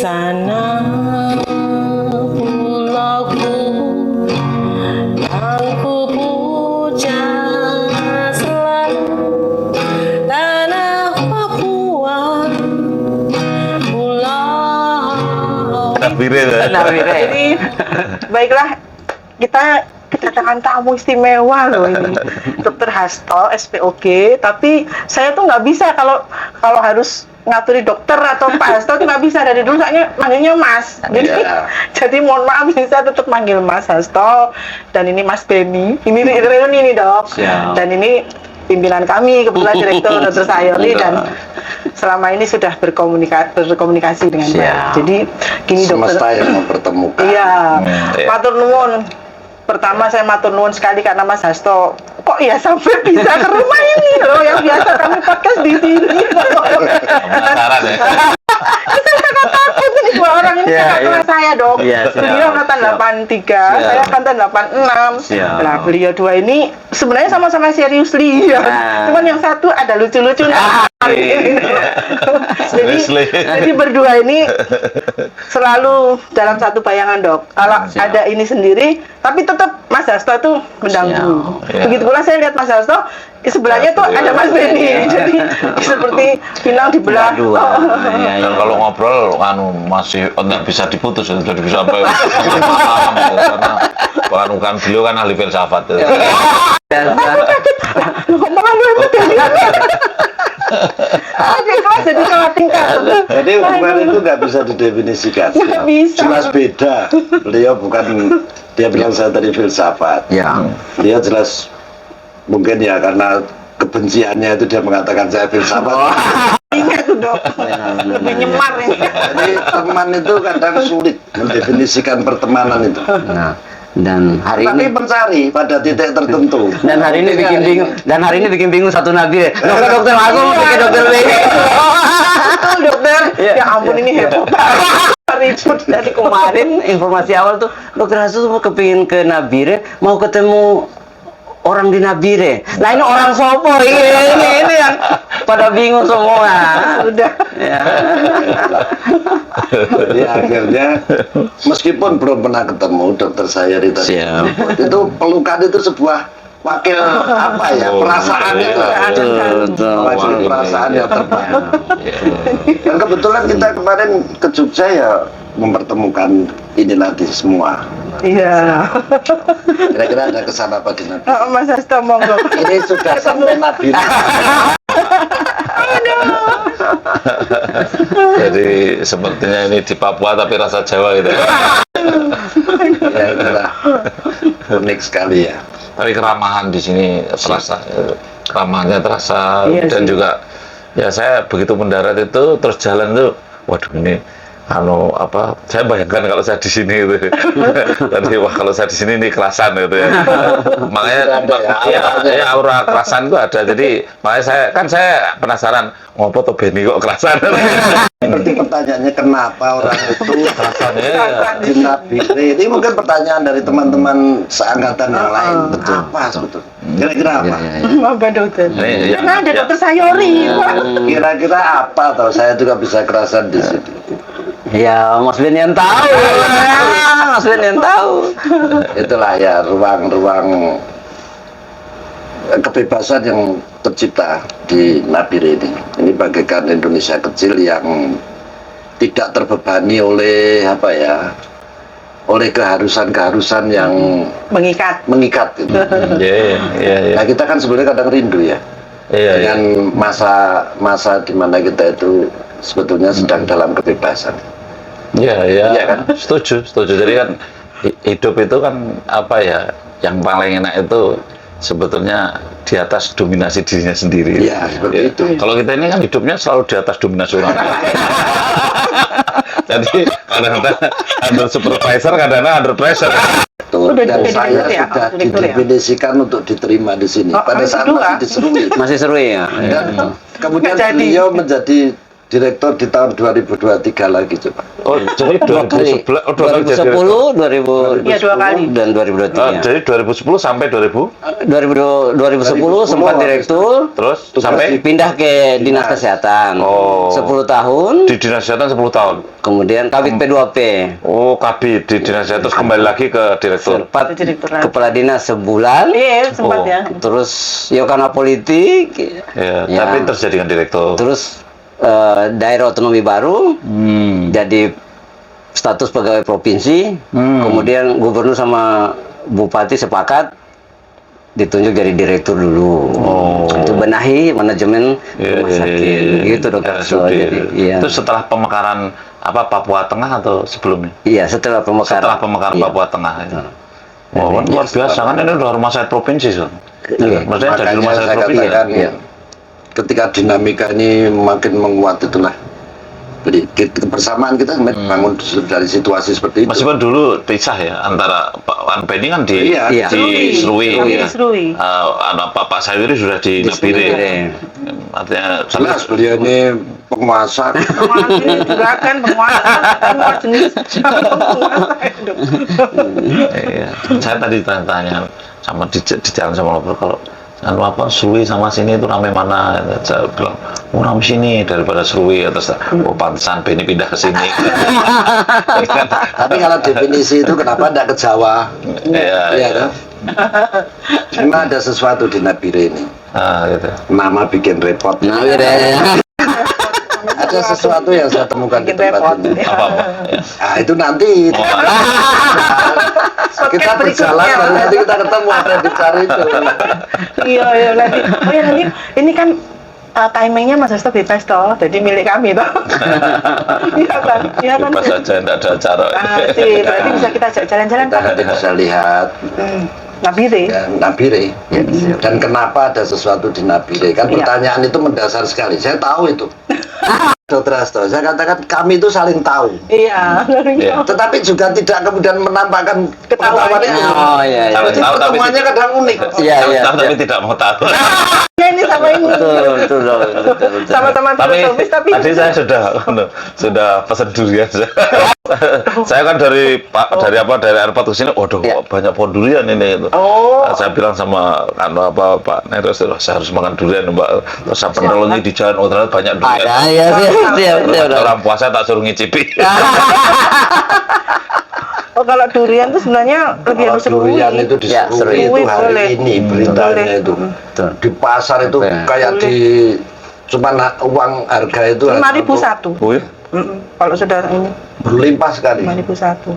sana pulauku yang ku puja selalu, tanah Papua, pulau Nabire. Jadi baiklah, kita kedatangan tamu istimewa loh ini, Dr. Hasto SPOG. Tapi saya tuh nggak bisa kalau harus ngaturi dokter atau Pak Hasto tuh nggak bisa, dari dulu soalnya manggilnya Mas. Jadi mohon maaf, saya tetap manggil Mas Hasto. Dan ini Mas Beni, ini reuni nih dok. Dan ini pimpinan kami, kebetulan Direktur Dr. Sayori, dan selama ini sudah berkomunikasi dengan baik. Jadi gini dokter. Semesta yang mempertemukan. Iya, matur nuwun. Pertama saya matur nuwun sekali karena Mas Hasto kok ya sampai bisa ke rumah ini loh, yang biasa kami podcast di sini. Penasaran ya. Saya takut ini dua orang ini kakak kelas saya dok. Beliau angkatan 83, saya angkatan 86. Nah beliau dua ini sebenarnya sama-sama seriously ya. Cuman yang satu ada lucu-lucunya. Jadi berdua ini selalu dalam satu bayangan dok. Kalau ada ini sendiri, tapi tetap Mas Hasto tuh mengganggu. Begitu pula saya lihat Mas Hasto, sebelahnya tuh ada Mas Beni. Jadi seperti pinang dibelah. Dan kalau ngobrol masih nggak bisa diputus, jadi bisa sampai malam karena beliau kan ahli filsafat. Jadi hubungan itu nggak bisa didefinisikan. Jelas beda. Beliau bukan, dia bilang saya tadi filsafat. Dia jelas mungkin ya karena kebenciannya itu dia mengatakan saya filsafat. Ingat tuh dok, menyemar ya. Jadi teman itu kadang sulit mendefinisikan pertemanan itu. Dan hari Tapi ini mencari pada titik tertentu. dan hari ini bikin bingung satu nabi. Dokter aku bikin dokter Beni. Dokter, ya ampun ini heboh. Ribut Dari kemarin informasi awal tuh dokter Hasto mau kepingin ke Nabire, mau ketemu orang di Nabire. Nah ini orang sopo ini yang pada bingung semua. Udah. Jadi akhirnya meskipun belum pernah ketemu dokter Sayori tadi, itu pelukan itu sebuah wakil apa ya, perasaan itu. Wakil perasaan yang terbangun. Dan kebetulan kita kemarin ke Jogja ya mempertemukan inilah di semua. Iya. Kira-kira ada kesan apa di Nabi? Mas Hasto monggo. Ini sudah sampai Nabi. Jadi sepertinya ini di Papua tapi rasa Jawa gitu. Ya itulah unik sekali ya. Tapi keramahan di sini terasa, keramahannya terasa, dan juga ya saya begitu mendarat itu terus jalan tuh, waduh ini saya bayangkan kalau saya di sini gitu. Tadi wah kalau saya di sini ini kelasan gitu ya. Makanya ya aura kelasan itu ada. Jadi makanya saya penasaran ngopo tuh Beni kok kelasan. Berarti pertanyaannya kenapa orang itu Kelasannya di Nabire? Ini mungkin pertanyaan dari teman-teman seangkatan yang lain. Betul apa sebetulnya? Kira-kira apa? Mbak dokter. Karena ada dokter Sayori. Kira-kira apa? Atau saya juga bisa kerasan di situ. Ya Mas Ben yang tahu. Mas Ben yang tahu. Itulah ya ruang-ruang kebebasan yang tercipta di Nabire ini. Ini bagaikan Indonesia kecil yang tidak terbebani oleh oleh keharusan-keharusan yang mengikat gitu. Nah kita kan sebenarnya kadang rindu ya dengan masa di mana kita itu sebetulnya sedang dalam kebebasan. Iya kan? Setuju. Jadi kan hidup itu kan yang paling enak itu sebetulnya di atas dominasi dirinya sendiri. Iya, seperti itu. Kalau kita ini kan hidupnya selalu di atas dominasi orang. Jadi kadang-kadang under supervisor, kadang-kadang under pressure. Dan saya sudah didefinisikan untuk diterima di sini. Pada saat masih diserui. Masih seru ya. Dan kemudian beliau menjadi direktur di tahun 2023 lagi coba. Oh, jadi Dua kali. 2011, oh, 2 kali jadi 2010, 2000 Iya, 2 kali. dan 2023. Jadi 2010 sampai 2000, 2010 sempat direktur, terus Tugas sampai pindah ke dinas kesehatan. Oh. 10 tahun, di dinas kesehatan 10 tahun. kemudian kabit P2P. Oh, kabit di dinas kesehatan, terus kembali lagi ke direktur. Sempat Jadi direktur. kepala dinas sebulan. Iya, sempat Oh. ya. Terus ya karena politik, Ya, Ya. tapi terus jadikan direktur. terus daerah otonomi baru, Hmm. jadi status pegawai provinsi, kemudian gubernur sama bupati sepakat ditunjuk jadi direktur dulu. Oh. Itu benahi manajemen Iya, rumah iya, sakit, iya. gitu Dr. So, RSUD. jadi, iya. Itu setelah pemekaran apa Papua Tengah atau sebelumnya? Iya, setelah pemekaran. Setelah pemekaran Iya. Papua Tengah. Itu. Wah, kan luar biasa kan ini udah rumah sakit provinsi, so. Iya. Maksudnya jadi Makanya rumah sakit saya provinsi. katakan Iya. ketika dinamika ini makin menguat itulah. Jadi kebersamaan kita bangun dari situasi seperti itu. Meskipun dulu pisah ya antara Pak Wan Beni kan di Iya. di Serui, Kami ya. di Serui. Pak Sayuri sudah di Nabire. Nabire. Artinya Jelas beliau ini penguasa. Penguasa ini juga kan penguasa, semua jenis penguasa itu. Iya. Saya tadi tanya sama di jalan sama Lopur kalau apa Serui sama sini itu rame mana? Saya bilang rame sini daripada Serui terus oh pantesan Beni pindah ke sini. Kan? Tapi kalau definisi itu kenapa tidak ke Jawa? Iya, Iya iya. kan? Cuma ada sesuatu di Nabire ini. Ah, gitu. Nama bikin repot. Nabire. Ada sesuatu yang saya temukan di Bikin tempat repot. ini. Apa-apa. Ya. Ah itu nanti kita berjalan berikutnya. dan nanti kita ketemu apa yang dicari itu. Iya, iya nanti. Oh ya nanti ini kan timingnya Mas Hasto bebas toh, jadi milik kami toh. Iya kan? Iya kan? Bebas saja, tidak ada acara. Sih, berarti bisa kita ajak jalan-jalan Kita kan? nanti bisa lihat Nabire. ya, Nabire dan kenapa ada sesuatu di Nabire kan Iya. pertanyaan itu mendasar sekali. Saya tahu itu. Dr. Hasto, saya katakan kami itu saling tahu, Iya. Iya. tetapi juga tidak kemudian menampakkan Ketahuan. pengetahuan itu. Oh iya, iya. Jadi Tahu, tapi pertemuannya kadang unik. Iya, iya. Tapi tidak mau tahu. Ya ini sama ini. Betul, betul, betul. Sama-sama Tapi filosofis tapi tadi saya sudah pesen durian. Saya kan dari dari airport ke sini, waduh Ya. banyak pohon durian ini. Oh. Saya bilang sama Pak Neros, saya harus makan durian Mbak. Terus saya penolongi di jalan, oh ternyata banyak durian. Ada ya, siap. Orang puasa tak suruh ngicipi. Oh kalau durian tuh sebenarnya lebih Kalau harus serui. durian itu di Ya, Serui itu serui hari boleh. ini beritanya Boleh. itu Betul. di pasar itu Boleh. kayak di cuman uang harga itu hanya 5.001. Oh ya? Kalau sudah ini berlimpah sekali. 5.001.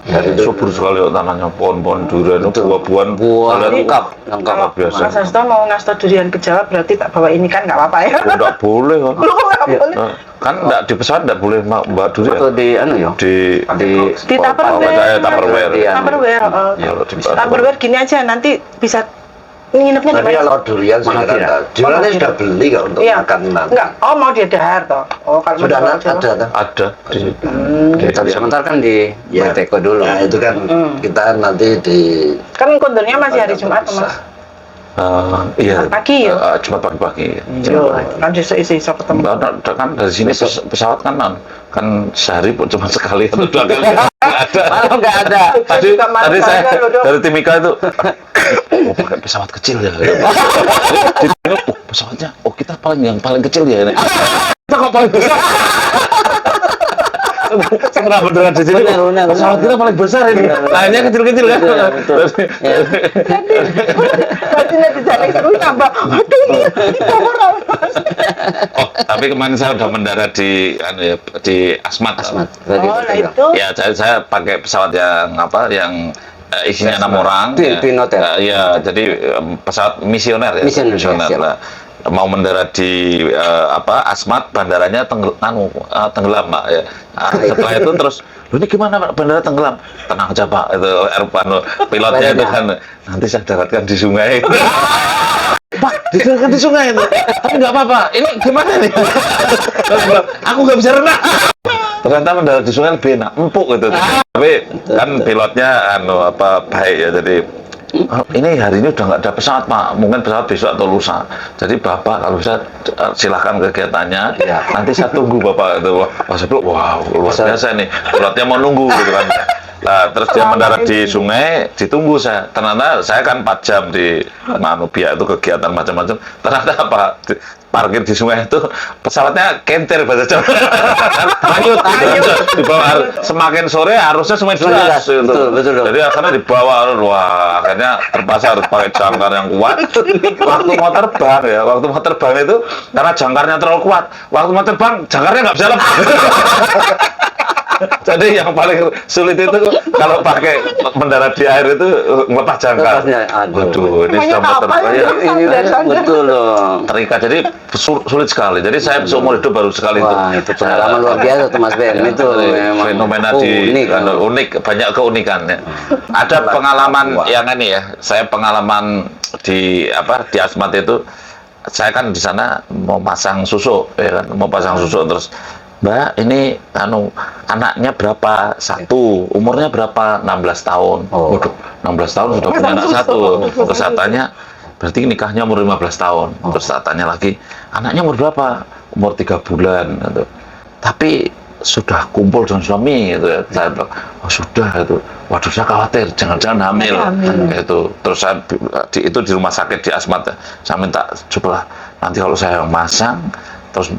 Dari Subur sekali oh, tanahnya pohon-pohon durian, buah-buahan, Buah kalian- lengkap. Kalau biasa. Mas Hasto mau ngasih tau durian ke Jawa berarti tak bawa ini kan nggak apa-apa ya? Oh, nggak boleh kan? Loh, nggak boleh. Kan nggak di pesawat nggak boleh mbak durian. Atau di anu ya? Di Di Tupperware. Tupperware. Iya. Tupperware. Ya, di Tupperware gini aja nanti bisa nginepnya di Tapi mana? kalau durian saya Mana kira tidak? durian ini sudah beli kok untuk Iya. makan nanti. Enggak. Oh mau dia dahar toh. Oh kalau Sudah mau Jawa. ada tuh. ada di Tapi sebentar kan di Ya. Teko dulu. Nah itu kan kita nanti di Kan kondornya masih hari Jumat tuh, Mas. iya Pagi ya? Jumat pagi-pagi. Yo, kan iso ketemu. Kan dari sini pesawat kan sehari pun cuma sekali atau 2 kali nggak ada. Malah nggak ada. Tadi Juga malu tadi saya banget loh, Dok. dari Timika itu oh pakai pesawat kecil ya. Pesawatnya kita yang paling kecil ya ini. Kita kok paling besar. Setelah beneran di sini Benar. pesawat kita paling besar ini. Lainnya kecil-kecil kan. Betul, betul. Ya. Berarti nanti jalan seru nambah. Aduh ini orang. Oh, tapi kemarin saya udah mendarat di di Asmat. Asmat. Oh, lah itu. Ya, saya pakai pesawat yang isinya 6 orang. Twin Otter. Iya, jadi pesawat misioner ya. Misioner, siap. lah. Mau mendarat di Asmat, bandaranya tenggelam Pak ya. Setelah itu terus, lu ini gimana Pak, bandara tenggelam? Tenang aja Pak, itu pilotnya itu kan nanti saya daratkan di sungai. Pak, didaratkan di sungai itu. Tapi nggak apa-apa. Ini gimana nih? Terus bilang, aku nggak bisa renang. Ternyata mendarat di sungai lebih enak, empuk gitu. Tapi kan pilotnya baik ya, jadi "Oh, ini hari ini udah nggak ada pesawat Pak, mungkin pesawat besok atau lusa. Jadi Bapak kalau bisa silahkan kegiatannya, nanti saya tunggu Bapak." Itu wah, saya bilang, wow, luar biasa nih, pilotnya mau nunggu gitu kan. Lah terus dia mendarat di sungai, ditunggu saya. Ternyata saya kan 4 jam di Manubia itu kegiatan macam-macam. Ternyata apa? Parkir di sungai itu pesawatnya kentir bahasa Jawa. Lanjut. Dibawa semakin sore harusnya semakin deras. Betul, betul. Jadi akhirnya dibawa, wah akhirnya terpaksa harus pakai jangkar yang kuat. Waktu mau terbang itu karena jangkarnya terlalu kuat. Waktu mau terbang jangkarnya nggak bisa lepas. Jadi yang paling sulit itu kalau pakai mendarat di air itu melepas jangkar. Waduh, ini sudah mau terbang. Ini betul loh. Terikat, jadi sulit sekali. Jadi saya seumur hidup baru sekali Wah, itu pengalaman luar biasa tuh Mas Ben. Itu memang fenomena di unik, banyak keunikannya. Ada pengalaman yang ini ya. Saya pengalaman di Asmat itu, saya kan di sana mau pasang susu, ya kan, mau pasang susu terus. Mbak, ini anaknya berapa? Satu, umurnya berapa? 16 tahun. Waduh, 16 tahun sudah punya anak satu. Terus saya tanya, berarti nikahnya umur 15 tahun. Terus saya tanya lagi, anaknya umur berapa? Umur 3 bulan. Gitu. Tapi sudah kumpul dengan suami, gitu ya. Saya bilang, oh sudah itu. Waduh, saya khawatir, jangan-jangan hamil. Itu. Terus saya itu di rumah sakit di Asmat. Saya minta, cobalah nanti kalau saya masang, terus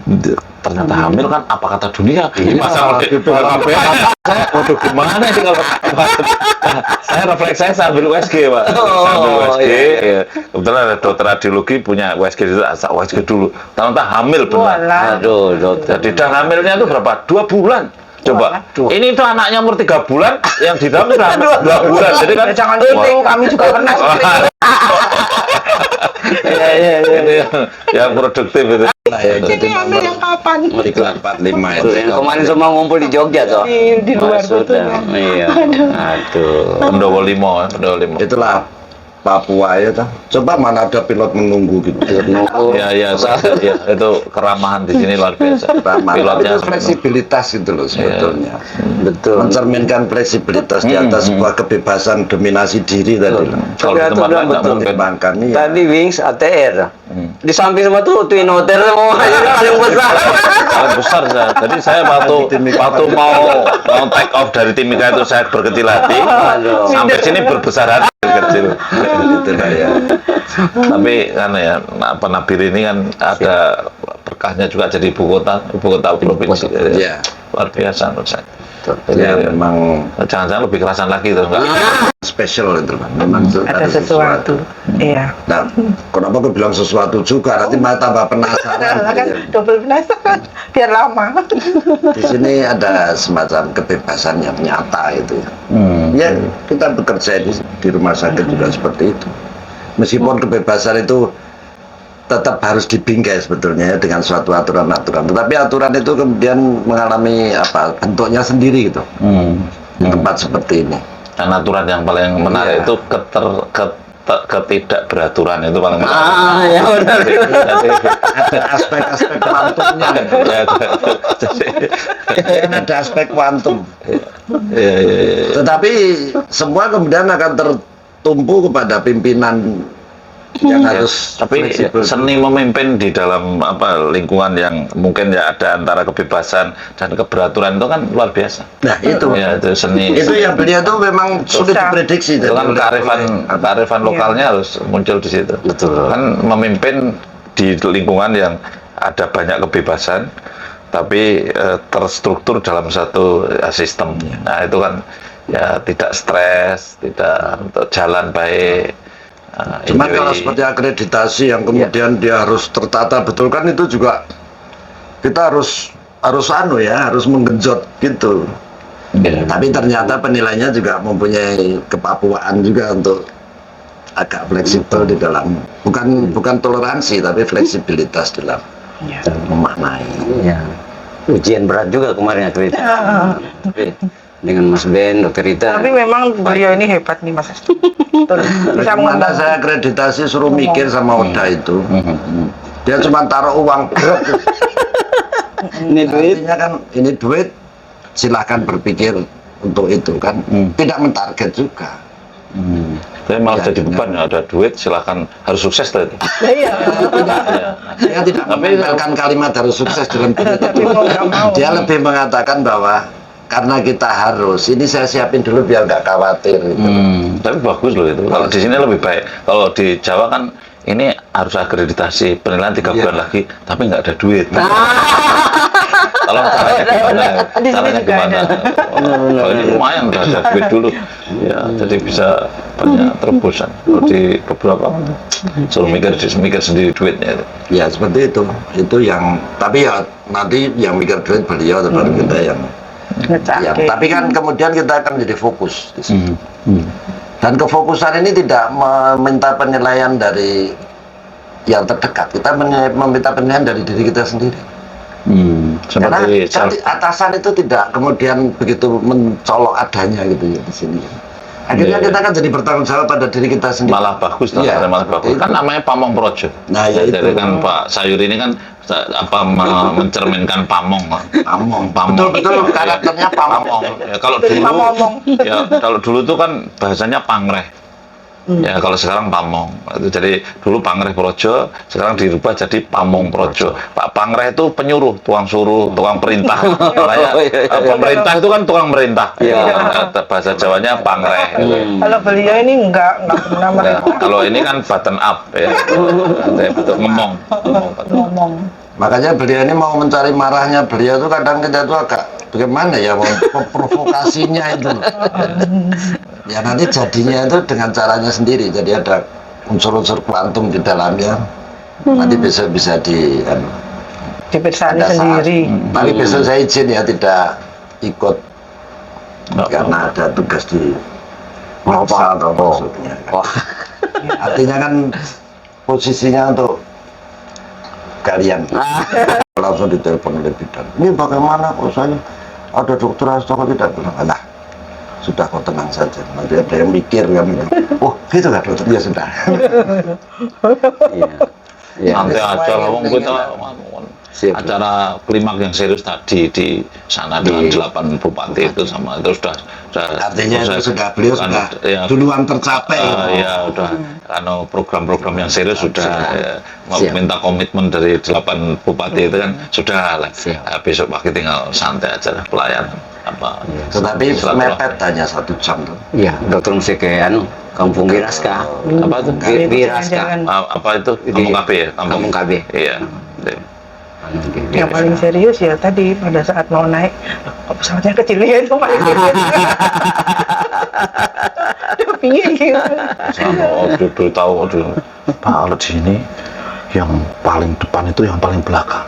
ternyata hamil kan apa kata dunia? Pasang waduh gimana ini kalau saya refleks saya sambil USG Pak, sambil USG. Kebetulan ada dokter radiologi punya USG itu, asal USG dulu. Ternyata hamil benar. Aduh, dokter. Jadi dan hamilnya itu berapa? 2 bulan. Coba, ini tuh anaknya umur 3 bulan, yang di dalam sudah 2 bulan. Jadi kan Jangan gitu, kami juga pernah. Ini yang produktif itu. Jadi hamil yang kapan? Iklan 45 Tuh, yang kemarin semua ngumpul di Jogja toh. Di luar sudah. betul. Iya. Aduh. Pendowo limo. Itulah Papua ya toh. Coba mana ada pilot menunggu gitu. Iya, itu keramahan di sini luar biasa. Pilotnya itu fleksibilitas itu loh sebetulnya. Betul. Mencerminkan fleksibilitas di atas sebuah kebebasan dominasi diri tadi. kalau di tempat lain nggak mungkin. Dikembangkan iya. Tadi Wings ATR. Di samping semua tuh Twin Hotel semua paling besar. Paling besar saya. Jadi saya waktu mau take off dari Timika itu saya berkecil hati. Sampai sini berbesar hati kecil. Itulah ya. Tapi kan ya Nabire ini kan ada berkahnya juga jadi ibu kota provinsi. Iya. Luar biasa menurut saya. Ya memang Jangan-jangan lebih kerasan lagi tuh enggak? spesial itu kan. Memang itu Ada sesuatu. Iya. Nah, kenapa aku bilang sesuatu juga? Nanti malah tambah penasaran. Kan double penasaran biar lama. Di sini ada semacam kebebasan yang nyata itu ya. Ya kita bekerja di rumah sakit juga seperti itu. Meskipun kebebasan itu tetap harus dibingkai sebetulnya ya, dengan suatu aturan-aturan. Tetapi aturan itu kemudian mengalami bentuknya sendiri gitu. Tempat seperti ini. Dan aturan yang paling menarik itu ketidakberaturan itu paling menarik. Ya benar. Ada aspek-aspek kuantumnya. Ada aspek kuantum. Tetapi semua kemudian akan tertumpu kepada pimpinan yang harus tapi fleksibel. seni memimpin di dalam lingkungan yang mungkin ya ada antara kebebasan dan keberaturan itu kan luar biasa. Nah itu Ya, itu seni. itu yang beliau tuh memang sulit Susah. diprediksi. Itu kan Jadi kearifan lokalnya harus muncul di situ. Betul. Kan memimpin di lingkungan yang ada banyak kebebasan, tapi terstruktur dalam satu sistem. Nah itu kan ya tidak stres, tidak jalan baik. Cuma kalau seperti akreditasi yang kemudian dia harus tertata betul kan itu juga kita harus harus menggenjot gitu. Tapi ternyata penilainya juga mempunyai kepapuaan juga untuk agak fleksibel di dalam bukan toleransi tapi fleksibilitas dalam memaknai. Iya. Ujian berat juga kemarin akreditasi. Tapi dengan Mas Ben, Dokter Rita. Tapi memang beliau ini hebat nih Mas. Betul. Bisa Bagaimana saya akreditasi suruh mikir sama Oda itu. Dia cuma taruh uang berat. Ini duit. Artinya kan ini duit, silahkan berpikir untuk itu kan. Tidak mentarget juga. Tapi malah Ya, jadi beban ya, ada duit silahkan harus sukses tuh. Iya. Dia tidak Tapi- menempelkan kalimat harus sukses dalam diri Tapi mau nggak mau. dia lebih mengatakan bahwa karena kita harus, ini saya siapin dulu biar nggak khawatir gitu. Tapi bagus loh itu. Kalau di sini lebih baik. Kalau di Jawa kan ini harus akreditasi penilaian 3 Iya. bulan lagi, tapi nggak ada duit. Kalau caranya gimana? Di sini Caranya juga gimana? Kalau ini lumayan udah ada duit dulu. Ya, jadi bisa banyak terobosan. Kalau di beberapa suruh mikir sendiri duitnya itu. Ya seperti itu yang, tapi ya nanti yang mikir duit beliau atau baru kita yang Ngecake. tapi kan kemudian kita akan menjadi fokus di situ. Dan kefokusan ini tidak meminta penilaian dari yang terdekat, kita meminta penilaian dari diri kita sendiri. Karena Seperti atasan itu tidak kemudian begitu mencolok adanya gitu ya di sini. Akhirnya Iya, iya. kita kan jadi bertanggung jawab pada diri kita sendiri. malah bagus lah, Iya, malah bagus. itu. Kan namanya pamong projo. Nah, ya Jadi itu. kan Pak Sayuri ini kan mencerminkan pamong lah. Pamong. Pamong. Betul-betul karakternya pamong. Ya, kalau Jadi dulu pamong. ya kalau dulu tuh kan bahasanya pangreh. Ya kalau sekarang pamong. Itu jadi dulu pangreh projo, sekarang dirubah jadi pamong projo. Pak pangreh itu penyuruh, tukang suruh, tukang perintah. Makanya pemerintah itu kan tukang merintah. Iya. Bahasa Jawanya pangreh. Kalau beliau ini nggak pernah Nah, mereka kalau ini kan button up ya. Bentuk ngomong. ngomong. Makanya beliau ini mau mencari marahnya beliau tuh kadang kita tuh agak bagaimana ya mau provokasinya itu. Ya nanti jadinya itu dengan caranya sendiri. Jadi ada unsur-unsur kuantum di dalamnya. Nanti besok bisa Dipersani ada saat. sendiri. Tapi besok saya izin ya tidak ikut Nggak karena ada tugas di masa atau maksudnya. Artinya kan posisinya untuk kalian langsung ditelepon oleh bidan. Ini bagaimana kok saya ada dokter Hasto kok tidak bilang, alah sudah kau tenang saja, nanti ada yang mikir kan gitu. Oh gitu kan dokter, ya sudah. Nanti aja lah wong kita Siap. acara klimak yang serius tadi di sana dengan 8 bupati itu sama itu sudah Artinya itu sudah beliau kan, sudah ya, duluan tercapai. ya udah karena program-program yang serius sudah Siap. minta komitmen dari 8 bupati itu kan sudah lah. Siap. Nah, besok pagi tinggal santai aja lah pelayanan apa. Tetapi silaturahmi. mepet hanya 1 jam tuh. Iya, dokter mesti ke Kampung Wiraska. Apa itu? Wiraska. Jangan. Apa itu? Kampung KB ya? Kampung KB. Iya. Yang paling serius ya tadi pada saat mau naik, kok pesawatnya kecil ya itu paling pingin gitu. Sama dulu tahu dulu Pak kalau di sini yang paling depan itu yang paling belakang.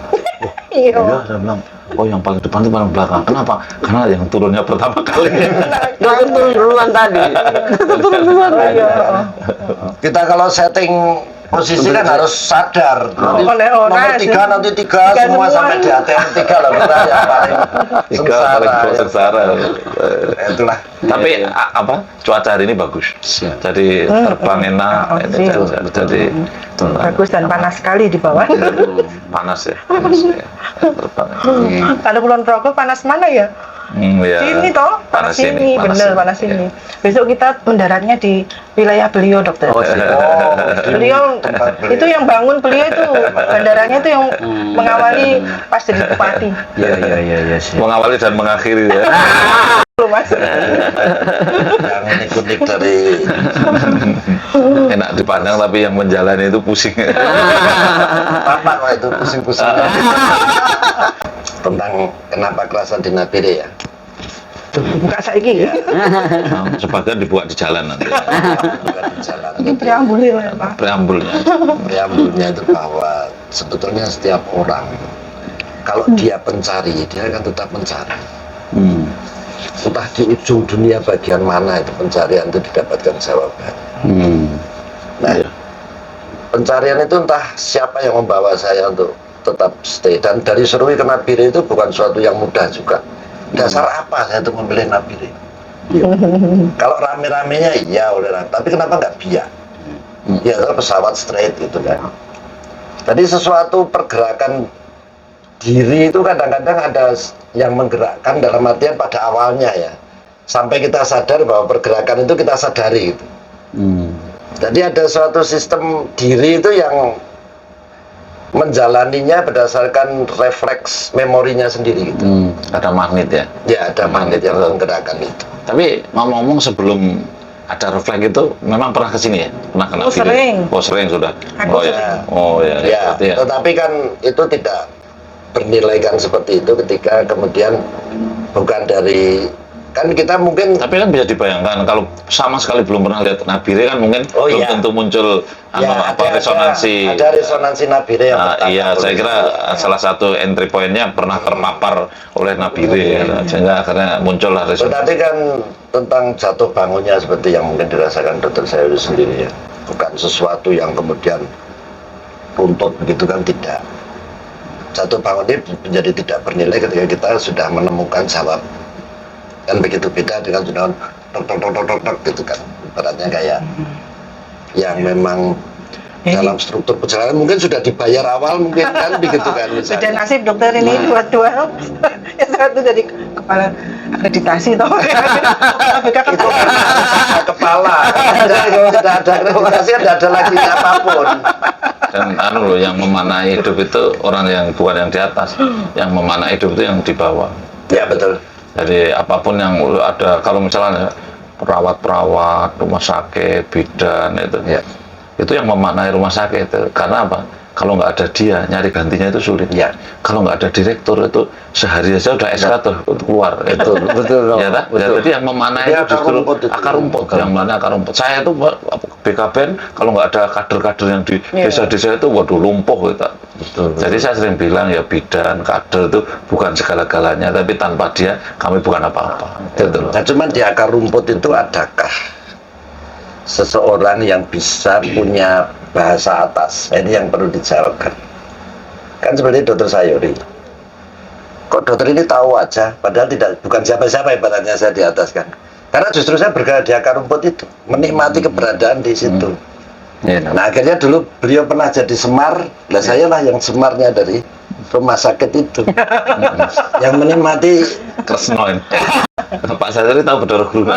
Iya. Iya, saya bilang, oh yang paling depan itu paling belakang. Kenapa? Karena yang turunnya pertama kali. Dokter turun duluan tadi. Turun duluan ya. Kita kalau setting posisi kan harus sadar. Nanti Oleh orang nomor 3 nanti 3 tiga semua semua. sampai di ATM 3 lah kita yang paling Tiga paling sengsara. Itulah. Tapi apa? Cuaca hari ini bagus. Siap. Jadi terbang enak. Siap. Jadi Bagus dan panas sekali di bawah. panas ya. Panas ya. Terbang. Kalau Kulon Progo panas mana ya? Ya. Sini toh, panas sini, bener panas sini. Besok kita mendaratnya di wilayah beliau dokter. Oh, siap. Beliau itu yang bangun beliau itu bandaranya itu yang mengawali pas jadi bupati. Iya, siap. Mengawali dan mengakhiri ya. Belum mas. Yang unik-unik dari Enak dipandang tapi yang menjalani itu pusing. apa kok itu pusing-pusing. Tentang kenapa kerasan di Nabire ya. Buka saiki ya. Sebagian dibuat di jalan nanti. Bukan di jalan. Ini preambul ya Pak. Preambulnya. Preambulnya itu bahwa sebetulnya setiap orang kalau dia pencari, dia akan tetap mencari. Entah di ujung dunia bagian mana itu pencarian itu didapatkan jawaban. Nah, Iya. pencarian itu entah siapa yang membawa saya untuk tetap stay. Dan dari Serui ke Nabire itu bukan suatu yang mudah juga. Dasar apa saya itu memilih Nabire? Kalau rame-ramenya iya oleh rame, tapi kenapa nggak biak? Ya pesawat straight gitu kan. Jadi sesuatu pergerakan diri itu kadang-kadang ada yang menggerakkan dalam artian pada awalnya ya. Sampai kita sadar bahwa pergerakan itu kita sadari gitu. Jadi ada suatu sistem diri itu yang menjalaninya berdasarkan refleks memorinya sendiri gitu. Ada magnet ya. Ya, ada magnet yang menggerakkan itu. Tapi ngomong-ngomong sebelum ada refleks itu memang pernah kesini ya? Pernah kena Oh, video? sering. Oh sering sudah. Aku Oh ya. Oh ya. Ya, berarti ya. tetapi kan itu tidak bernilai kan seperti itu ketika kemudian bukan dari kan kita mungkin Tapi kan bisa dibayangkan kalau sama sekali belum pernah lihat nabire kan mungkin Oh, belum iya. tentu muncul resonansi. ada resonansi nabire yang pertama. Iya, saya kira salah satu entry point-nya pernah terpapar oleh nabire ya, sehingga akhirnya muncullah resonansi. Tetapi kan tentang jatuh bangunnya seperti yang mungkin dirasakan dokter Sayuri sendiri ya, bukan sesuatu yang kemudian runtut begitu kan, tidak. Jatuh bangun ini menjadi tidak bernilai ketika kita sudah menemukan jawab, kan begitu beda dengan sudah tok gitu kan, ibaratnya kayak yang memang dalam struktur perjalanan mungkin sudah dibayar awal mungkin kan begitu kan Sudah misalnya. nasib dokter ini dua-dua. Yang satu jadi kepala akreditasi toh. KPK kan Itu karena kepala, tidak ada akreditasi, tidak ada lagi apapun. Dan loh, yang memanai hidup itu orang yang bukan yang di atas, yang memanai hidup itu yang di bawah. Ya betul. Jadi apapun yang ada, kalau misalnya perawat-perawat rumah sakit, bidan itu yang memaknai rumah sakit itu. Karena apa? Kalau nggak ada dia, nyari gantinya itu sulit. Ya. Kalau nggak ada direktur itu sehari aja udah SK tuh keluar. Itu betul. ya, tak? Ya, jadi yang memaknai Dia itu justru akar rumput, yang mana akar rumput. Saya itu BKBN kalau nggak ada kader-kader yang di desa-desa itu waduh lumpuh gitu. Jadi saya sering bilang ya bidan, kader itu bukan segala-galanya, tapi tanpa dia kami bukan apa-apa. Gitu loh. Nah, cuman di akar rumput itu adakah seseorang yang bisa punya bahasa atas? Ini yang perlu dijawabkan. Kan seperti dokter Sayuri. Kok dokter ini tahu aja, padahal bukan siapa-siapa ibaratnya saya di atas kan. Karena justru saya bergerak di akar rumput itu, menikmati keberadaan di situ. Nah akhirnya dulu beliau pernah jadi semar, lah saya lah yang semarnya dari rumah sakit itu. Yang menikmati Kresnoin. Pak Sayuri tahu bedor guru.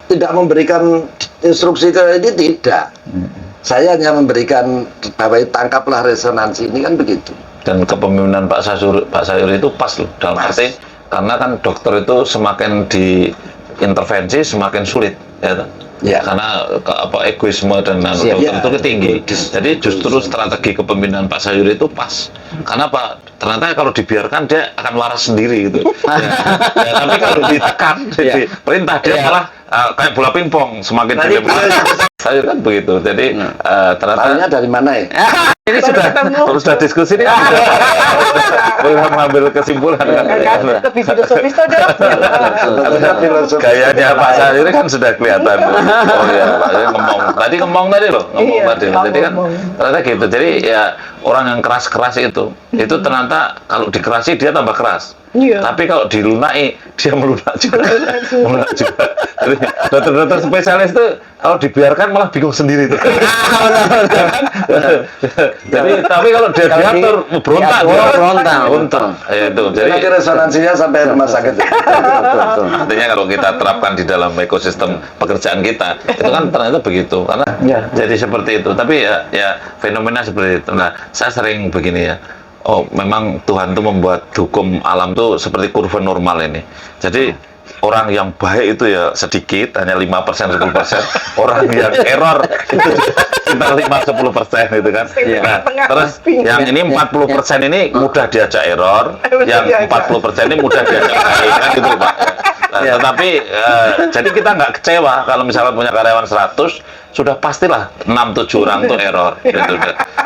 tidak memberikan instruksi ke ini, tidak. Saya hanya memberikan bahwa tangkaplah resonansi ini kan begitu. Dan kepemimpinan Pak Sayuri itu pas loh, dalam arti karena kan dokter itu semakin diintervensi semakin sulit ya. Ya. Karena egoisme dan dokter Ya. itu tinggi. Jadi justru strategi kepemimpinan Pak Sayuri itu pas. Karena apa? Ternyata kalau dibiarkan dia akan waras sendiri gitu. Ya, tapi kalau ditekan, jadi perintah dia malah kayak bola pingpong, semakin dia Sayur kan begitu. Jadi ternyata Tahunya dari mana ya? ini sudah diskusi nih. Boleh mengambil kesimpulan kan. lebih filosofis tuh dok. Gayanya Pak Sayuri kan sudah kelihatan. Oh iya, Pak Sayuri ngomong tadi loh, Iya, tadi. Jadi kan ternyata gitu. Jadi ya orang yang keras-keras itu ternyata kalau dikerasi dia tambah keras. Iya. Tapi kalau dilunai dia melunak juga. Melunak juga. Jadi dokter-dokter spesialis itu kalau dibiarkan malah bingung sendiri tuh. Jadi tapi kalau dia diatur berontak. berontak. Ya itu. Jadi Jadi resonansinya sampai rumah sakit. artinya kalau kita terapkan di dalam ekosistem pekerjaan kita itu kan ternyata begitu karena jadi seperti itu. Tapi ya fenomena seperti itu. Nah saya sering begini ya. Oh memang Tuhan tuh membuat hukum alam tuh seperti kurva normal ini. Jadi orang yang baik itu ya sedikit, hanya 5%, 10%. Orang yang error itu sekitar 5-10% itu kan. Nah, terus yang ini 40% ini mudah diajak error, yang 40% ini mudah diajak baik kan gitu Pak. Nah, tetapi jadi kita nggak kecewa kalau misalnya punya karyawan 100 sudah pastilah 6-7 orang tuh error gitu.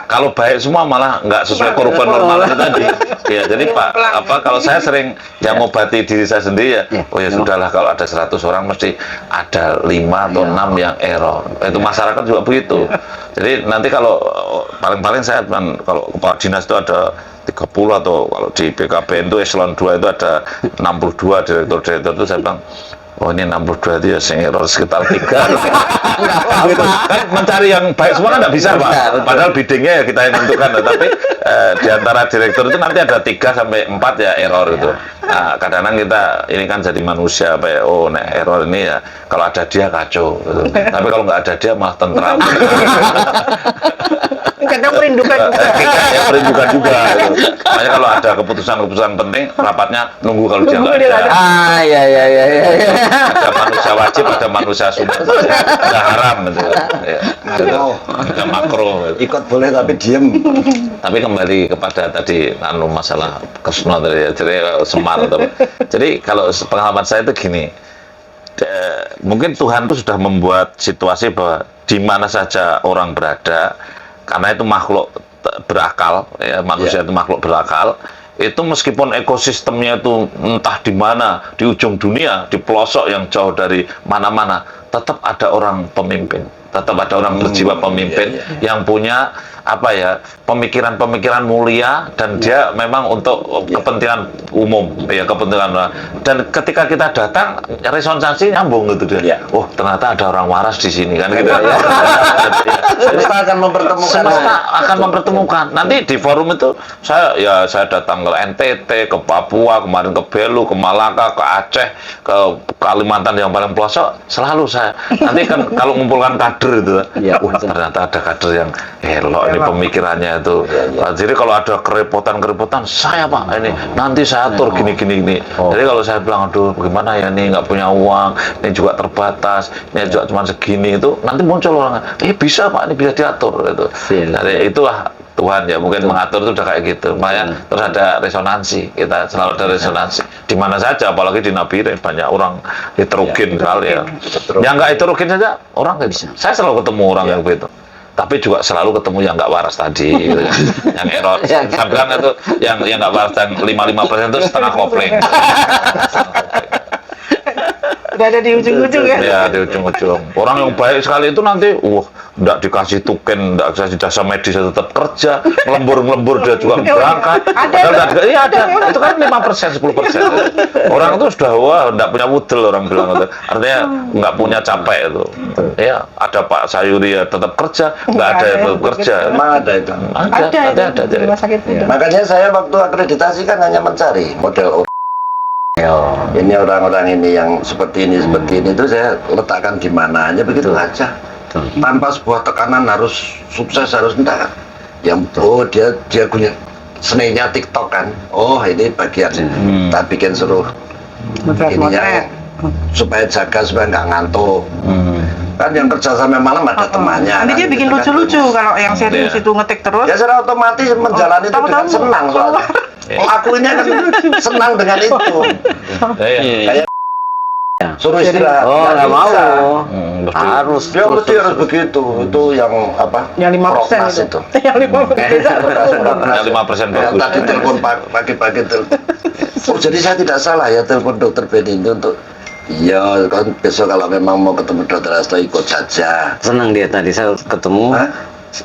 Kalau baik semua malah nggak sesuai kurva normal itu tadi. Ya jadi Pak kalau saya sering yang ngobati diri saya sendiri ya, oh ya sudahlah kalau ada 100 orang mesti ada 5 atau 6 yang error. Itu masyarakat juga begitu. Jadi nanti kalau paling-paling saya kalau kepala dinas itu ada 30 atau kalau di BKBN itu eselon 2 itu ada 62 direktur-direktur itu saya bilang oh ini 62 itu ya sing error sekitar 3. Gitu. Kan mencari yang baik semua kan nggak bisa Pak. Padahal biddingnya ya kita yang tentukan, tapi di antara direktur itu nanti ada 3 sampai 4 ya error gitu. Nah, kadang-kadang kita ini kan jadi manusia apa ya, oh nah error ini ya kalau ada dia kacau gitu. Tapi kalau nggak ada dia malah tentram. Kadang merindukan. Ya merindukan juga gitu. Makanya kalau ada keputusan-keputusan penting rapatnya nunggu kalau dia nggak ada. Iya. Ada manusia wajib, ada manusia sunat, ada haram gitu. Ya, ada makro gitu. Ikut boleh tapi diem. Tapi kembali kepada tadi masalah Kresna tadi ya, jadi Semar atau jadi kalau pengalaman saya itu gini, mungkin Tuhan itu sudah membuat situasi bahwa di mana saja orang berada, karena itu makhluk berakal, ya, manusia itu makhluk berakal, itu meskipun ekosistemnya itu entah di mana, di ujung dunia, di pelosok yang jauh dari mana-mana, tetap ada orang pemimpin, tetap ada orang berjiwa pemimpin yang punya apa ya, pemikiran-pemikiran mulia, dan dia memang untuk kepentingan umum ya, kepentingan. Dan ketika kita datang resonansi nyambung gitu dia. Oh, ternyata ada orang waras di sini kan gitu. Semesta akan mempertemukan. Semesta akan mempertemukan. Nanti di forum itu saya datang ke NTT, ke Papua, kemarin ke Belu, ke Malaka, ke Aceh, ke Kalimantan yang paling pelosok, selalu saya. Nanti kan kalau mengumpulkan kader itu, wah ternyata ada kader yang elok ini pemikirannya itu. Jadi kalau ada kerepotan, saya Pak ini nanti saya atur gini. Jadi kalau saya bilang, aduh bagaimana ya nih nggak punya uang, ini juga terbatas, ini juga cuma segini, itu nanti muncul orang, bisa Pak, ini bisa diatur gitu. Jadi itulah Tuhan ya, mungkin mengatur itu udah kayak gitu. Makanya terus ada resonansi, kita selalu ada resonansi di mana saja, apalagi di Nabire banyak orang heterogen kali ya. Yang nggak heterogen saja orang nggak bisa. Saya selalu ketemu orang yang begitu. Tapi juga selalu ketemu yang nggak waras tadi, gitu kan. Yang error. Saya bilang itu yang nggak waras, yang 55% itu setengah kopling. Udah ada di ujung-ujung ya. Ya, di ujung-ujung. Orang yang baik sekali itu nanti, nggak dikasih tuken, nggak dikasih jasa medis, tetap kerja, lembur dia juga berangkat. Iya ada. Itu kan 5%, 10%. Orang itu sudah nggak punya wudel, orang bilang itu. Artinya nggak punya capek itu. Ya, ada Pak Sayuri ya tetap kerja, nggak ada yang tetap kerja. Emang ada itu. Ada. Di rumah sakit itu. Makanya saya waktu akreditasi kan hanya mencari model ini orang-orang ini yang seperti ini itu saya letakkan di mana aja, begitu aja. Tanpa sebuah tekanan harus sukses, harus enggak. Yang dia punya seninya TikTok kan. Oh, ini bagian tak bikin suruh ini yang supaya supaya nggak ngantuk. Kan yang kerja sampai malam ada temannya. Nanti kan, dia bikin gitu kan. lucu-lucu kalau yang serius itu ngetik terus. Ya secara otomatis menjalani itu dengan senang soalnya. Akunya kan senang dengan itu. Kayak suruh istirahat. Nggak mau. Harus. Dia mesti harus begitu. Itu yang apa? Yang 5% itu. Yang 5%. Yang 5% bagus. Tadi telepon pagi-pagi telepon. Oh, jadi saya tidak salah ya telepon dokter Benny itu untuk iya kan, besok kalau memang mau ketemu dokter Hasto ikut saja. Senang dia tadi saya ketemu.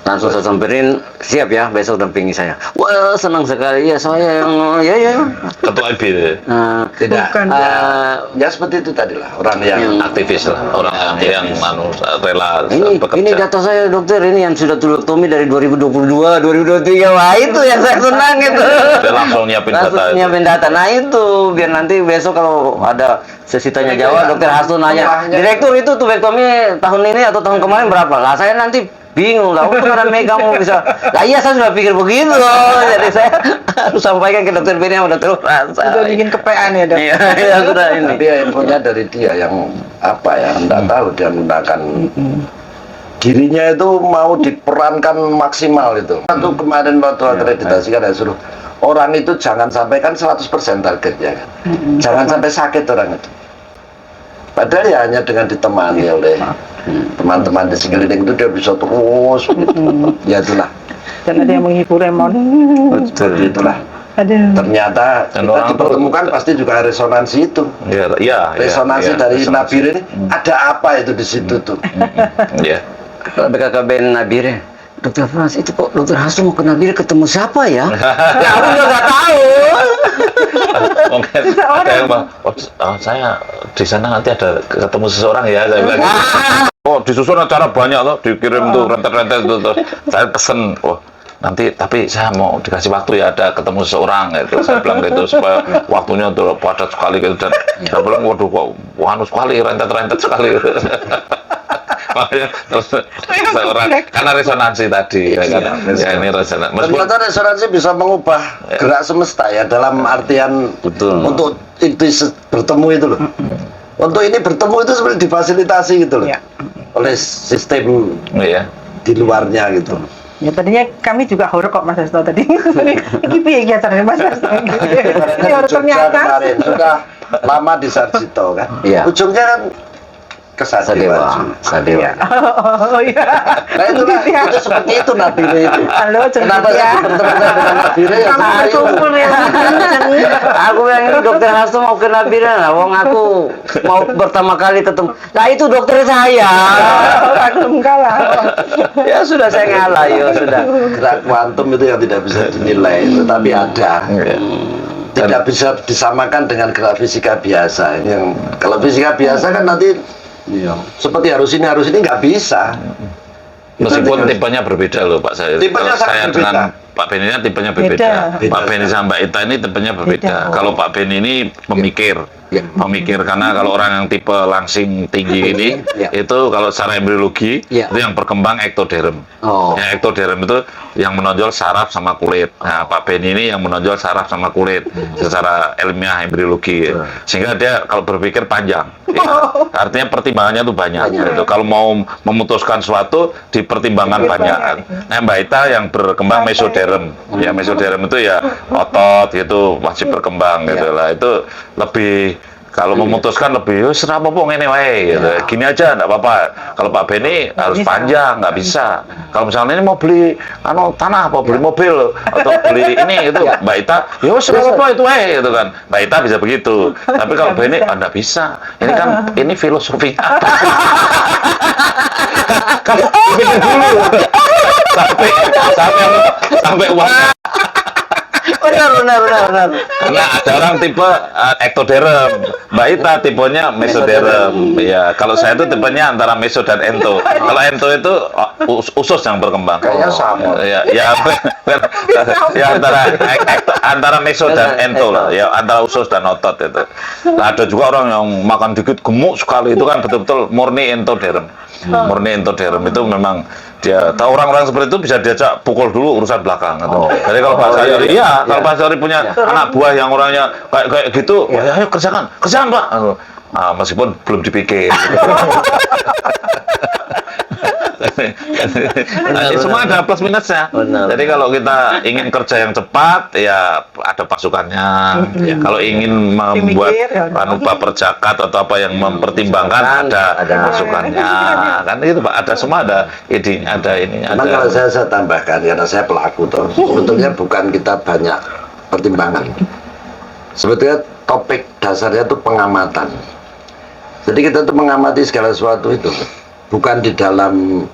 Langsung saya samperin, siap ya besok dampingi saya. Wah senang sekali ya, saya yang ya. Ketua IB Tidak. Bukan. Ya seperti itu tadi lah, orang yang aktivis lah, orang yang rela Ini bekerja. data saya dokter, ini yang sudah tulotomi dari 2022, 2023. Wah itu yang saya senang itu. Dia langsung nyiapin data. Nah itu biar nanti besok kalau ada sesi tanya jawab, dokter Hasto nanya, direktur itu tubektomi tahun ini atau tahun kemarin berapa? Lah saya nanti bingung lah, kemarin kamu bisa. Lah iya saya sudah pikir begitu loh. Jadi saya harus sampaikan ke dokter Benny sama dokter Rasa. Udah bikin kepean ya dok. Iya sudah ini. tapi ya infonya dari dia yang apa ya, enggak tahu dia menggunakan dirinya itu mau diperankan maksimal itu. Waktu kemarin waktu akreditasi kan saya suruh orang itu jangan sampaikan 100% targetnya kan. Jangan sampai sakit orang itu. Padahal ya hanya dengan ditemani oleh teman-teman di sekeliling itu dia bisa terus. Ya itulah. Dan ada yang menghibur Remon. Betul itulah. Ada. Ternyata Dan kita orang dipertemukan pasti juga resonansi itu. Iya. Resonansi dari Nabire ini ada apa itu di situ tuh. Iya. BKKBN Nabire Dokter Frans itu kok Dokter Hasto mau ke Nabire ketemu siapa ya? Ya aku juga nggak tahu. Mungkin ada yang bilang, saya di sana nanti ada ketemu seseorang ya, saya bilang. Oh, disusun acara banyak tuh, dikirim tuh rentet-rentet tuh, terus saya pesen, nanti tapi saya mau dikasih waktu ya, ada ketemu seseorang gitu. Saya bilang gitu supaya waktunya tuh padat sekali gitu, dan saya bilang waduh kok wanu sekali, rentet-rentet sekali gitu. Makanya terus seseorang karena resonansi tadi ya, kan? Ya ini resonansi. Ternyata resonansi bisa mengubah gerak semesta ya, dalam artian Betul. untuk itu bertemu itu loh. Untuk ini bertemu itu sebenarnya difasilitasi gitu loh. Ya. Oleh sistem Iya. di luarnya gitu. Ya tadinya kami juga horor kok Mas Hasto tadi. Ini piye iki acaranya Mas Hasto? Ini horor Jogja ternyata. kemarin sudah lama di Sarjito kan. Iya. Ujungnya kan ke Sadewa. Sadewa. Oh iya. Nah itulah, itu seperti itu Nabire itu. Halo, Kenapa ya. saya bertemu dengan Nabire ya? Kamu seperti itu. berkumpul ya. Aku bilang ini Dokter Hasto mau ke Nabire lah, wong aku mau pertama kali ketemu. Nah itu dokter saya. Aku kalah. Ya sudah saya ngalah, ya sudah. Gerak kuantum itu yang tidak bisa dinilai, tetapi ada. Tidak bisa disamakan dengan gerak fisika biasa. Yang kalau fisika biasa kan nanti seperti harus ini nggak bisa. Meskipun tipenya berbeda loh Pak saya. Tipenya Kalau sangat saya berbeda. dengan Pak Beni ini tipenya berbeda. Beda. Pak Beni sama Mbak Ita ini tipenya berbeda. Beda. Kalau Pak Beni ini pemikir. Ya. Pemikir karena kalau orang yang tipe langsing tinggi ini Ya. itu kalau secara embriologi Ya. itu yang berkembang ektoderm. Oh. Ya, ektoderm itu yang menonjol saraf sama kulit. Nah, Pak Beni ini yang menonjol saraf sama kulit secara ilmiah embriologi. Sehingga dia kalau berpikir panjang. Ya. Artinya pertimbangannya tuh banyak. Gitu. Kalau mau memutuskan sesuatu dipertimbangkan banyak. Nah, Mbak Ita yang berkembang mesoderm. Ya, mesoderm itu ya otot gitu masih berkembang gitu lah. Itu lebih kalau memutuskan lebih, serah apa ngene wae gitu. Gini aja enggak apa-apa. Kalau Pak Beni harus panjang, nggak bisa. Kalau misalnya ini mau beli tanah apa beli mobil atau beli ini itu Mbak Ita, ya wis serah apa itu wae gitu kan. Mbak Ita bisa begitu. Tapi kalau Beni enggak bisa. Ini kan ini filosofi. Kan pikir dulu. sampai uang. Benar. Karena ada orang tipe ektoderm, Mbak Ita tipenya mesoderm. Ya, kalau saya itu tipenya antara meso dan ento. Kalau ento itu usus yang berkembang. Kayaknya sama. Ya antara meso dan ento lah. Ya antara usus dan otot itu. Nah, ada juga orang yang makan dikit gemuk sekali itu kan betul-betul murni entoderm. Murni entoderm itu memang dia tahu orang-orang seperti itu bisa diajak pukul dulu urusan belakang gitu. Jadi kalau Pak Sayuri kalau Pak Sayuri punya anak buah yang orangnya kayak gitu, ayo kerjakan Pak. Meskipun belum dipikir. Semua ada plus minusnya. Jadi kalau kita ingin kerja yang cepat, ya ada pasukannya. Kalau ingin membuat manuver perjakat atau apa yang mempertimbangkan, ada pasukannya. Kan itu Pak, ada semua ada ide, ada ini. Memang kalau saya tambahkan karena saya pelaku toh, sebetulnya bukan kita banyak pertimbangan. Sebetulnya topik dasarnya itu pengamatan. Jadi kita tuh mengamati segala sesuatu itu, bukan di dalam.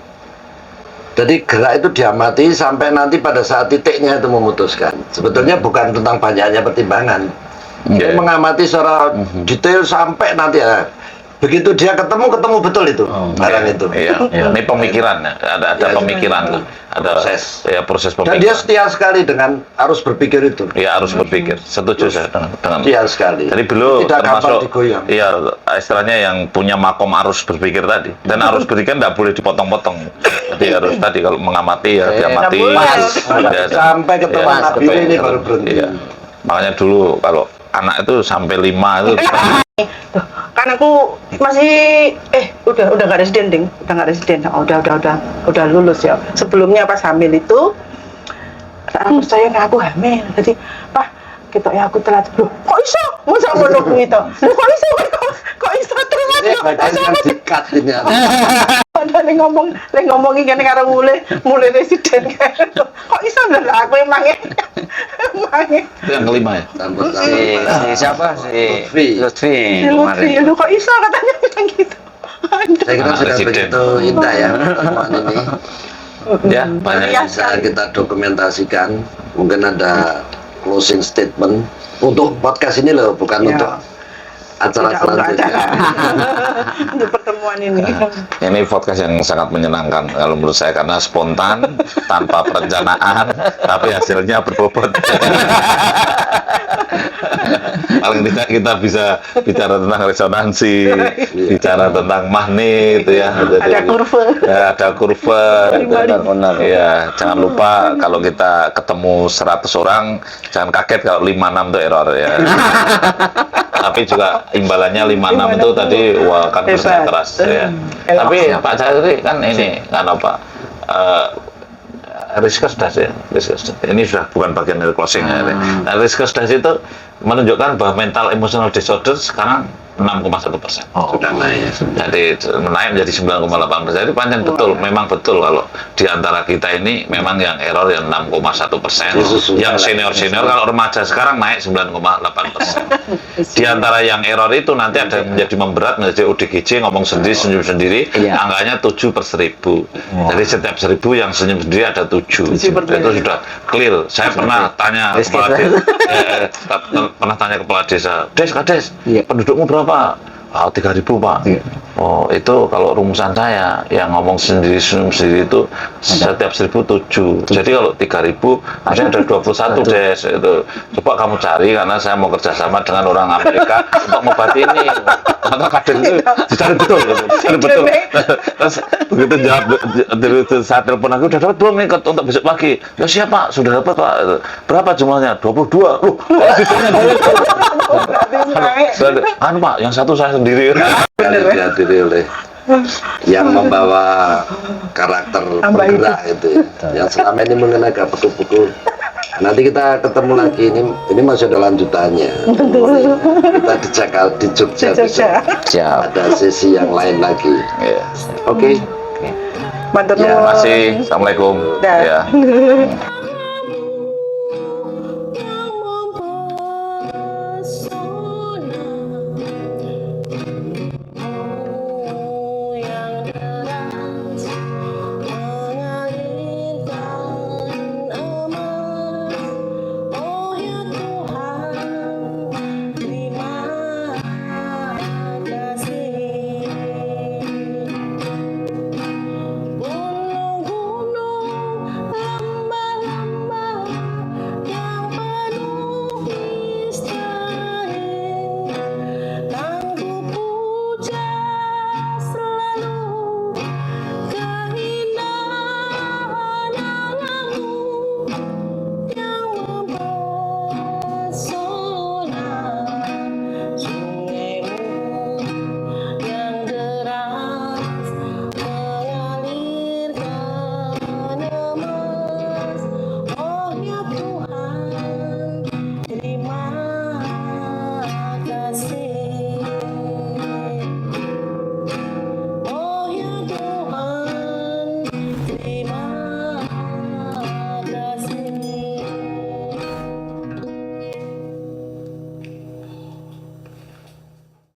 Jadi gerak itu diamati sampai nanti pada saat titiknya itu memutuskan. Sebetulnya bukan tentang banyaknya pertimbangan. Dia mengamati secara detail sampai nanti ya. Begitu dia ketemu betul itu barang itu. Iya. Ini pemikiran, ada pemikiran, ada proses pemikiran. Dan dia setia sekali dengan harus berpikir itu. Iya, harus berpikir. Setuju saya dengan. Setia sekali. Jadi beliau tidak gampang termasuk digoyang. iya istilahnya yang punya makom harus berpikir tadi. Dan harus berpikir tidak boleh dipotong-potong. Jadi harus tadi kalau mengamati ya diamati. Sampai ketemu Nabire ini baru berhenti. Iya. Makanya dulu kalau anak itu sampai 5 itu Kan aku masih udah nggak residen ding, udah nggak residen. Udah lulus ya. Sebelumnya pas hamil itu aku percaya nggak aku hamil. Jadi Pak, kita ya aku telat. Loh, kok iso? Masa ngono kuwi to? Loh, kok iso telat? Ini bagian dikat ini. Ada yang ngomong iki karo mulai residen kan. Kok iso lah aku emangnya. itu yang kelima ya. Si siapa? Si Lutfi Lutfi, lu kok iso katanya bilang gitu. Saya kira sudah begitu indah ya pertemuan ini. Ya, banyak. Bisa kita dokumentasikan. Mungkin ada closing statement untuk podcast ini loh, bukan Ya. untuk acara Tidak untuk selanjutnya. acara. Untuk pertemuan ini. Ini podcast yang sangat menyenangkan kalau menurut saya karena spontan, tanpa perencanaan, tapi hasilnya berbobot. Paling tidak kita bisa bicara tentang resonansi, bicara tentang magnet, ya. Ada kurva. Ya, ada kurva. Benar. Ya, jangan lupa kalau kita ketemu 100 orang, jangan kaget kalau 56 itu error ya. Tapi juga imbalannya 56 itu tadi wah kan bersih keras ya. Tapi Pak Cahri kan ini kan apa? Risk Kedas ya, risk kedas. Ini sudah bukan bagian dari closing ya. Nah, risk kedas itu menunjukkan bahwa mental emotional disorder sekarang 6,1%. Sudah naik. Jadi naik menjadi 9,8%. Jadi panjang betul, memang betul kalau di antara kita ini memang yang error yang 6,1%. Yang senior kalau remaja sekarang naik 9,8%. Di antara yang error itu nanti ada yang menjadi memberat menjadi ODGJ ngomong sendiri senyum sendiri, Iya. angkanya 7/1000. Jadi setiap 1000 yang senyum sendiri ada 7. 7 per Itu sudah clear. Saya pernah tanya kepala desa, pernah tanya kepala desa, Kades, Iya. pendudukmu berapa? 3.000 Pak. Oh itu kalau rumusan saya yang ngomong sendiri senyum sendiri itu setiap 1.007. Jadi kalau 3.000 harusnya ada 21 des itu. Coba kamu cari karena saya mau kerjasama dengan orang Amerika untuk mengobati ini. Maka kadang itu dicari betul, dicari betul. Terus begitu jawab dari saat telepon aku udah dapat belum nih untuk besok pagi? Ya siap Pak, sudah dapat Pak. Berapa jumlahnya? 22. Loh, anu Pak, yang satu saya sendiri. Kali dihadiri oleh yang membawa karakter Tambah penggerak itu ya. Yang selama ini mengenakan buku-buku. Nanti kita ketemu lagi, ini masih ada lanjutannya. Kita di Jogja, besok. Siap. Ada sesi yang lain lagi. Ya. Oke. Matur Ya, nuwun. Terima kasih. Assalamualaikum. Dah. Ya.